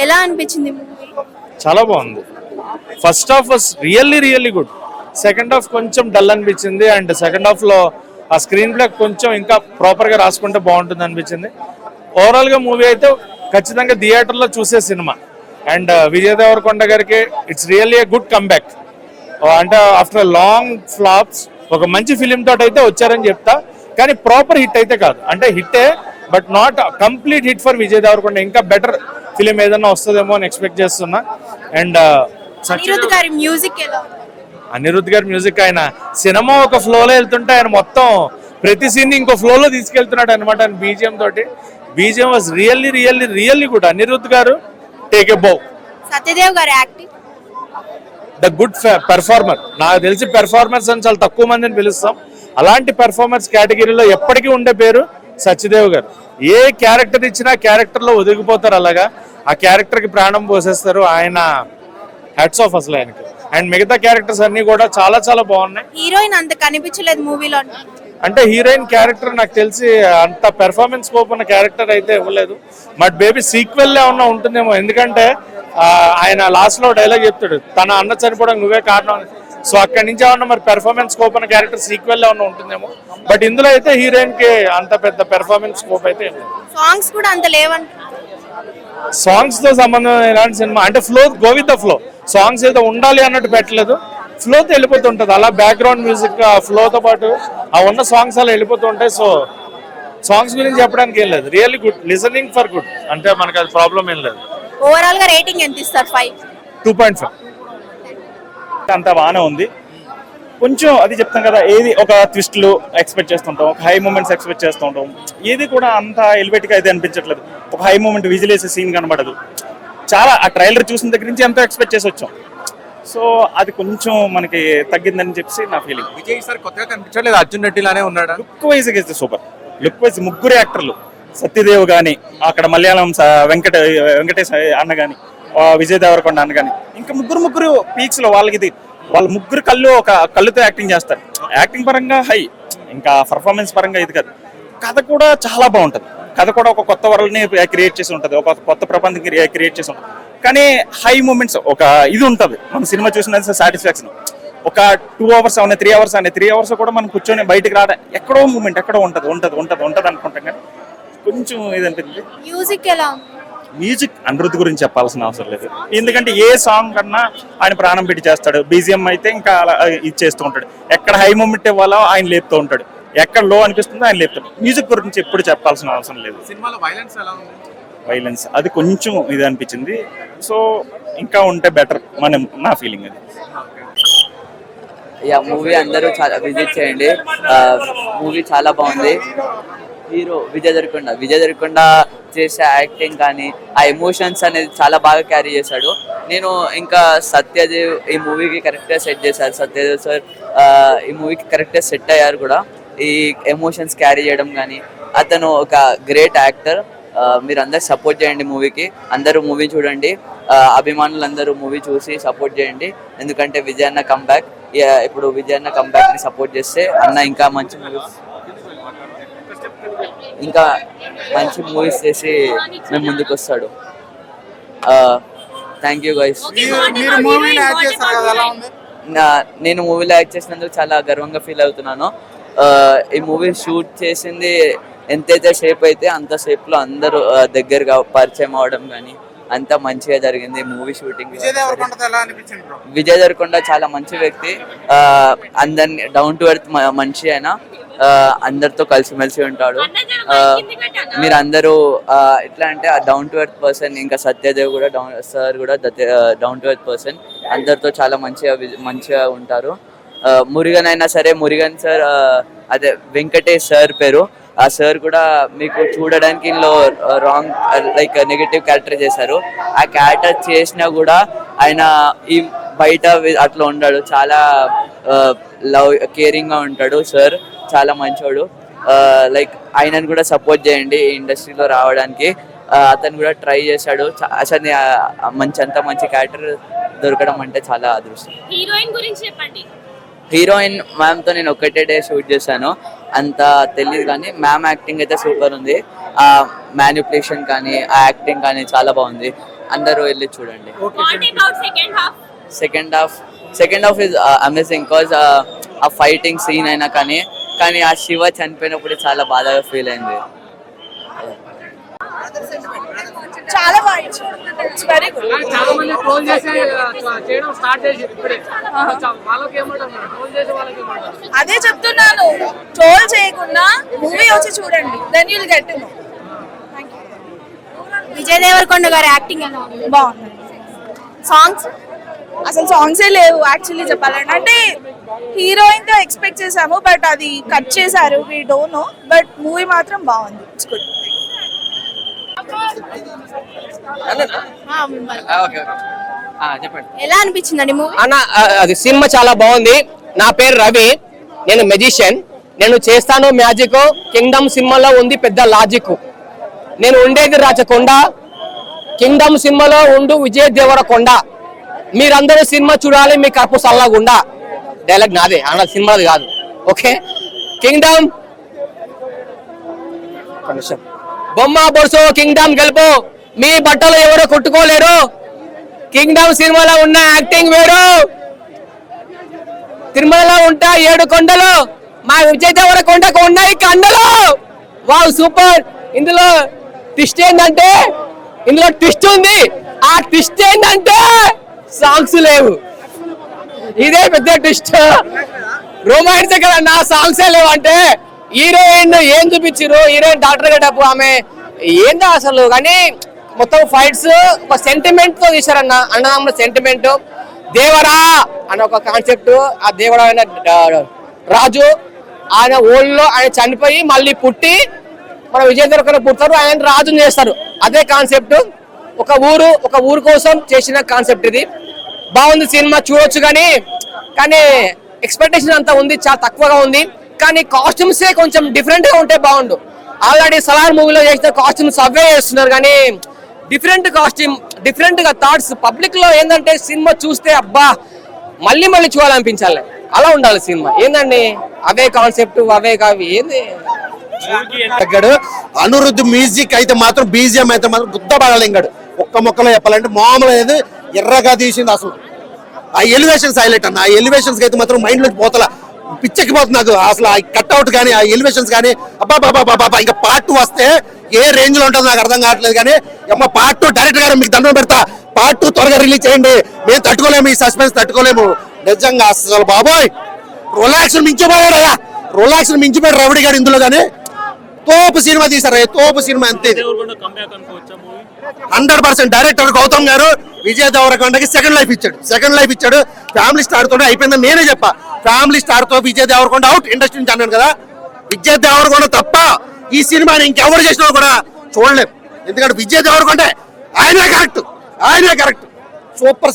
ఎలా అనిపించింది మూవీ? చాలా బాగుంది. First half was really good. Second half కొంచెం డల్ అనిపించింది. అండ్ సెకండ్ హాఫ్ లో ఆ స్క్రీన్ ప్లే కొంచెం ఇంకా ప్రాపర్ గా రాసుకుంటే బాగుంటుంది అనిపించింది. ఓవరాల్ గా మూవీ అయితే ఖచ్చితంగా థియేటర్ లో చూసే సినిమా. అండ్ విజయ్ దేవరకొండ గారికి it's really a good comeback. అంటే ఆఫ్టర్ లాంగ్ ఫ్లాప్స్ ఒక మంచి ఫిలిం తోటి అయితే వచ్చారని చెప్తా. కానీ ప్రాపర్ హిట్ అయితే కాదు. అంటే హిట్టే, but not complete hit for Vijay Deverakonda. ఇంకా బెటర్ ఫిలిం ఏదైనా వస్తుందేమో అని ఎక్స్పెక్ట్ చేస్తున్నా. అండ్ అనిరుద్ధ్ గారి మ్యూజిక్ ఎలా ఉంది? అనిరుద్ధ్ గారి మ్యూజిక్, ఆయన సినిమా ఒక ఫ్లోలో వెళ్తుంటే ఆయన మొత్తం ప్రతి సీన్ ఇంకో ఫ్లోలో తీసుకెళ్తున్నాడు అనమాట. ఆయన బీజిఎం తోటి. BGM was really good. Anirudh గారు టేక్ ఎ బౌ. సత్యదేవ్ గారి యాక్టింగ్, ద గుడ్ పెర్ఫార్మర్. నాకు తెలిసి పెర్ఫార్మర్స్ అని చాలా తక్కువ మందిని పిలుస్తాం. అలాంటి పెర్ఫార్మర్స్ కేటగిరీలో ఎప్పటికీ ఉండే పేరు సత్యదేవ్ గారు. ఏ క్యారెక్టర్ ఇచ్చినా క్యారెక్టర్ లో ఒదిగిపోతారు. అలాగా ఆ క్యారెక్టర్ కి ప్రాణం పోసేస్తారు. ఆయన హ్యాట్స్ ఆఫ్ అసలు ఆయనకి. అండ్ మిగతా క్యారెక్టర్స్ అన్ని కూడా చాలా బాగున్నాయి. హీరోయిన్ అంత కనిపించలేదు మూవీలో. అంటే హీరోయిన్ క్యారెక్టర్ నాకు తెలిసి అంత పెర్ఫార్మెన్స్ స్కోప్ ఉన్న క్యారెక్టర్ అయితే ఇవ్వలేదు. బట్ బేబీ సీక్వెల్ ఏమన్నా ఉంటుందేమో. ఎందుకంటే ఆయన లాస్ట్ లో డైలాగ్ చెప్తాడు, తన అన్న చనిపోవడం నువ్వే కారణం. సో అక్కడి నుంచి ఏమన్నా మరి పెర్ఫార్మెన్స్ స్కోప్ ఉన్న క్యారెక్టర్ సీక్వెల్ ఏమన్నా ఉంటుందేమో. బట్ ఇందులో అయితే హీరోయిన్ కి అంత పెద్ద పెర్ఫార్మెన్స్ స్కోప్ అయితే సాంగ్స్ కూడా అంత లేవంట. సాంగ్స్ తో సంబంధం ఎలాంటి సినిమా అంటే flow, go with the flow. Songs ఏదో ఉండాలి అన్నట్టు పెట్టలేదు. ఫ్లోతో వెళ్ళిపోతుంటది అలా. బ్యాక్గ్రౌండ్ మ్యూజిక్ ఆ ఫ్లోతో పాటు ఆ ఉన్న సాంగ్స్ అలా వెళ్ళిపోతుంటాయి. సో సాంగ్స్ గురించి చెప్పడానికి ఏం లేదు. Really good, listening for good. అంటే మనకి అది ప్రాబ్లం ఏం లేదు. ఓవరాల్ గా రేటింగ్ ఎంత ఇస్తారు? 2.5. అంతా బాగానే ఉంది. కొంచెం అది చెప్తాం కదా, ఏది ఒక ట్విస్ట్లు ఎక్స్పెక్ట్ చేస్తుంటాం, ఒక హై మూమెంట్స్ ఎక్స్పెక్ట్ చేస్తూ ఉంటాం. ఏది కూడా అంత ఎలివేట్ గా అయితే అనిపించట్లేదు. ఒక హై మూమెంట్ విజిల్ వేసే సీన్ కనబడదు. చాలా ఆ ట్రైలర్ చూసిన దగ్గర నుంచి ఎంతో ఎక్స్పెక్ట్ చేసి వచ్చాం. సో అది కొంచెం మనకి తగ్గిందని చెప్పి నా ఫీలింగ్. విజయ్ సార్ కొత్తగా కనిపించలేదు, అర్జున్ రెడ్డి లానే ఉన్నాడు. లుక్ వైజ్ అయితే సూపర్. లుక్ వైజ్ ముగ్గురు యాక్టర్లు, సత్యదేవ్ గాని, అక్కడ మలయాళం వెంకటేష్ అన్న గాని, విజయ్ దేవరకొండ అన్న గాని, ఇంకా ముగ్గురు పీక్స్ లో వాళ్ళ ముగ్గురు కళ్ళుతో యాక్టింగ్ చేస్తారు. యాక్టింగ్ పరంగా హై, ఇంకా పర్ఫార్మెన్స్ పరంగా ఇది కాదు. కథ కూడా చాలా బాగుంటది. కథ కూడా ఒక కొత్త వరల్డ్ ని క్రియేట్ చేసి ఉంటది, ఒక కొత్త ప్రపంచం క్రియేట్ చేసి ఉంటది. కానీ హై మూమెంట్స్ ఒక ఇది ఉంటది. మన సినిమా చూసిన సాటిస్ఫాక్షన్. ఒక 2 hours అవునా 3 hours అనే 3 hours కూడా మనం కూర్చొని బయటకు రావడం ఎక్కడో మూమెంట్ ఎక్కడో ఉంటది అనుకుంటాం. కానీ కొంచెం ఇది అనిపించింది. మ్యూజిక్ ఎలా ఉంది? మ్యూజిక్ అనిరుద్ధ్ గురించి చెప్పాల్సిన అవసరం లేదు. ఎందుకంటే ఏ సాంగ్ కన్నా ఆయన ప్రాణం పెట్టి చేస్తాడు. బీజిఎం అయితే ఇంకా అలా ఇది చేస్తూ ఉంటాడు. ఎక్కడ హై మూమెంట్ ఇవ్వాలో ఆయన లేపుతూ ఉంటాడు, ఎక్కడ లో అనిపిస్తుందో ఆయన లేపుతాడు. మ్యూజిక్ గురించి ఎప్పుడు చెప్పాల్సిన అవసరం లేదు. సినిమాలో వైలెన్స్ ఎలా ఉంది? వైలెన్స్ అది కొంచెం ఇది అనిపించింది. సో ఇంకా ఉంటే బెటర్ నా ఫీలింగ్ అది. మూవీ అందరూ చాలా విజిట్ చేయండి. మూవీ చాలా బాగుంది. హీరో విజయ్ దేవరకొండ చేసే యాక్టింగ్ కానీ ఆ ఎమోషన్స్ అనేది చాలా బాగా క్యారీ చేశాడు. నేను ఇంకా సత్యదేవ్ ఈ మూవీకి కరెక్ట్గా సెట్ చేశారు. సత్యదేవ్ సార్ ఈ మూవీకి కరెక్ట్గా సెట్ అయ్యారు కూడా. ఈ ఎమోషన్స్ క్యారీ చేయడం కానీ, అతను ఒక గ్రేట్ యాక్టర్. మీరు అందరు సపోర్ట్ చేయండి మూవీకి. అందరూ మూవీ చూడండి. అభిమానులు అందరూ మూవీ చూసి సపోర్ట్ చేయండి. ఎందుకంటే విజయ్ అన్న కంబ్యాక్. ఇప్పుడు విజయ్ అన్న కంబ్యాక్ ని సపోర్ట్ చేస్తే అన్న ఇంకా మంచి మూవీస్ చేసి మేము ముందుకు వస్తాడు. Thank you guys. నేను మూవీలో యాక్ట్ చేసినందుకు చాలా గర్వంగా ఫీల్ అవుతున్నాను. ఈ మూవీ షూట్ చేసింది ఎంతైతే సేపు అయితే అంత సేపు లో అందరూ దగ్గరగా పరిచయం అవడం కానీ అంతా మంచిగా జరిగింది మూవీ షూటింగ్. విజయ్ దేవరకొండ చాలా మంచి వ్యక్తి. అందరిని డౌన్ టు ఎర్త్ మనిషి. అయినా అందరితో కలిసిమెలిసి ఉంటాడు. మీరు అందరూ ఎట్లా అంటే డౌన్ టు ఎర్త్ పర్సన్. ఇంకా సత్యదేవ్ కూడా సార్ కూడా డౌన్ టు ఎర్త్ పర్సన్. అందరితో చాలా మంచిగా ఉంటారు. మురుగన్ అయినా సరే, మురుగన్ సార్ అదే వెంకటేష్ సార్ పేరు. ఆ సార్ కూడా మీకు చూడడానికి రాంగ్ లైక్ నెగటివ్ క్యారెక్టర్ చేశారు. ఆ క్యారెక్టర్ చేసినా కూడా ఆయన ఈ బయట అట్లా ఉంటాడు. చాలా కేరింగ్ గా ఉంటాడు సార్. చాలా మంచోడు. లైక్ ఆయనను కూడా సపోర్ట్ చేయండి ఈ ఇండస్ట్రీలో రావడానికి. అతను కూడా ట్రై చేశాడు. అసలు అంత మంచి క్యారెక్టర్ దొరకడం అంటే చాలా అదృష్టం. హీరోయిన్ గురించి చెప్పండి. హీరోయిన్ మ్యామ్తో నేను ఒకటే డే షూట్ చేశాను, అంత తెలియదు కానీ మ్యామ్ యాక్టింగ్ అయితే సూపర్ ఉంది. ఆ మ్యానిపులేషన్ కానీ ఆ యాక్టింగ్ కానీ చాలా బాగుంది, అందరూ వెళ్ళి చూడండి. Second half is amazing cause ఆ ఫైటింగ్ సీన్ అయినా కానీ ఆ శివ చనిపోయినప్పుడు చాలా బాధగా ఫీల్ అయింది. చాలా బాగా ఇచ్చారు. It's very good. చాలా మంది ట్రోల్ చేసి చేయడం స్టార్ట్ చేసి ఇప్పుడే వాళ్ళకి ఏమంటారు, ట్రోల్ చేసే వాళ్ళకి ఏమంటారు? అదే చెప్తున్నాను, ట్రోల్ చేయకుండా మూవీ వచ్చి చూడండి, then you'll get to know. Vijay Deverakonda గారి యాక్టింగ్ ఎలా ఉంది? బాగుంది. సాంగ్స్ అసలు సాంగ్సే లేవు యాక్చువల్లీ చెప్పాలంటే. అంటే హీరోయిన్ తో ఎక్స్పెక్ట్ చేసాము, బట్ అది కట్ చేశారు, we don't know. But movie మాత్రం బాగుంది. It's good. ఎలా అనిపించిందండి మూవీ? అన్న అది సినిమా చాలా బాగుంది. నా పేరు రవి, నేను మెజిషియన్, నేను చేస్తాను మ్యాజిక్. కింగ్డమ్ సినిమాలో ఉంది పెద్ద లాజిక్. నేను ఉండేది రాచకొండ, కింగ్డమ్ సినిమాలో ఉండు విజయ్ దేవరకొండ. మీరందరూ సినిమా చూడాలి, మీ కప్పు సల్లగుండా. డైలాగ్ నాదే అన్న, సినిమాది కాదు. ఓకే, కింగ్డమ్ బొమ్మ బొరుసో కింగ్డమ్ గెలుపు, మీ బట్టలు ఎవరో కొట్టుకోలేరు. కింగ్డమ్ సినిమాలో ఉన్న యాక్టింగ్ వేరు. తిరుమలలో ఉంటా 7 కొండలు, మా విజయ్ దేవరకొండకు ఉన్నాయి కండలు. Wow super. ఇందులో ట్విస్ట్ ఏంటంటే, ఇందులో ట్విస్ట్ ఉంది. ఆ ట్విస్ట్ ఏంటంటే సాంగ్స్ లేవు. ఇదే పెద్ద ట్విస్ట్. రొమాన్స్ కదా నా సాంగ్సే లేవు అంటే హీరోయిన్ ఏం చూపించారు? హీరోయిన్ డాక్టర్ గడపు ఆమె ఏందో అసలు. కానీ మొత్తం ఫైట్స్ ఒక సెంటిమెంట్ తో తీశారన్న, అన్నదమ్ముల సెంటిమెంట్. దేవరా అనే ఒక కాన్సెప్ట్. ఆ దేవరా రాజు ఆయన ఓల్డ్లో ఆయన చనిపోయి మళ్ళీ పుట్టి మన విజయ్ దేవరకొండ పుడతారు, ఆయన రాజుని చేస్తారు. అదే కాన్సెప్ట్. ఒక ఊరు కోసం చేసిన కాన్సెప్ట్ ఇది. బాగుంది సినిమా, చూడొచ్చు. కానీ ఎక్స్పెక్టేషన్ అంతా ఉంది, చాలా తక్కువగా ఉంది. కానీ కాస్ట్యూమ్సే కొంచెం డిఫరెంట్ గా ఉంటే బాగుండు. ఆల్రెడీ సలార్ మూవీలో చేసిన కాస్ట్యూమ్స్ అవే చేస్తున్నారు, కానీ డిఫరెంట్ కాస్ట్యూమ్, డిఫరెంట్ గా థాట్స్. పబ్లిక్ లో ఏంటంటే సినిమా చూస్తే అబ్బా మళ్ళీ చూడాలనిపించాలి, అలా ఉండాలి సినిమా. ఏందండి అవే కాన్సెప్ట్, అవే కావి ఏంది. అనిరుద్ధ్ మ్యూజిక్ అయితే మాత్రం, బీజిఎం అయితే మాత్రం గుద్ద బాగలింగాడు. ఒక్క మొక్కలో చెప్పాలంటే మామూలు ఏది ఎర్రగా తీసింది అసలు. ఆ ఎలివేషన్స్ హైలైట్ అన్న. ఆ ఎలివేషన్స్ అయితే మాత్రం మైండ్ లోకి పోతల, పిచ్చెక్కిపోతుంది నాకు అసలు. ఆ కట్అవుట్ కానీ ఆ ఎలివేషన్స్ కానీ అబ్బా బాబా బాబా. ఇంకా పార్ట్ 2 వస్తే ఏ రేంజ్ లో ఉంటుందో నాకు అర్థం కావట్లేదు. కానీ అమ్మ పార్ట్ 2 డైరెక్టర్ గారు మీకు దండం పెడతా, పార్ట్ 2 త్వరగా రిలీజ్ చేయండి. మేము తట్టుకోలేము, ఈ సస్పెన్స్ తట్టుకోలేము నిజంగా. అసలు బాబోయ్ రొలాక్షన్ మించిపోయాడయా, రొలాక్షన్ మించిపోయాడు రవిడి గారు ఇందులో. కానీ తోపు సినిమా తీసారు, తోపు సినిమా అంతే. 100% డైరెక్టర్ గౌతమ్ గారు విజయ్ దేవరకొండకి సెకండ్ లైఫ్ ఇచ్చాడు. ఫ్యామిలీ స్టార్ తోనే అయిపోయిందని నేనే చెప్పా. ఫ్యామిలీ స్టార్ తో విజయ్ దేవరకొండ అవుట్ ఇండస్ట్రీ నుంచి అన్నాను కదా. విజయ్ దేవరకొండ తప్ప ఈ సినిమాని ఇంకెవరు చేసినా కూడా చూడలేం. ఎందుకంటే విజయ్ దేవరకొండ ఆయనే కరెక్ట్ సూపర్.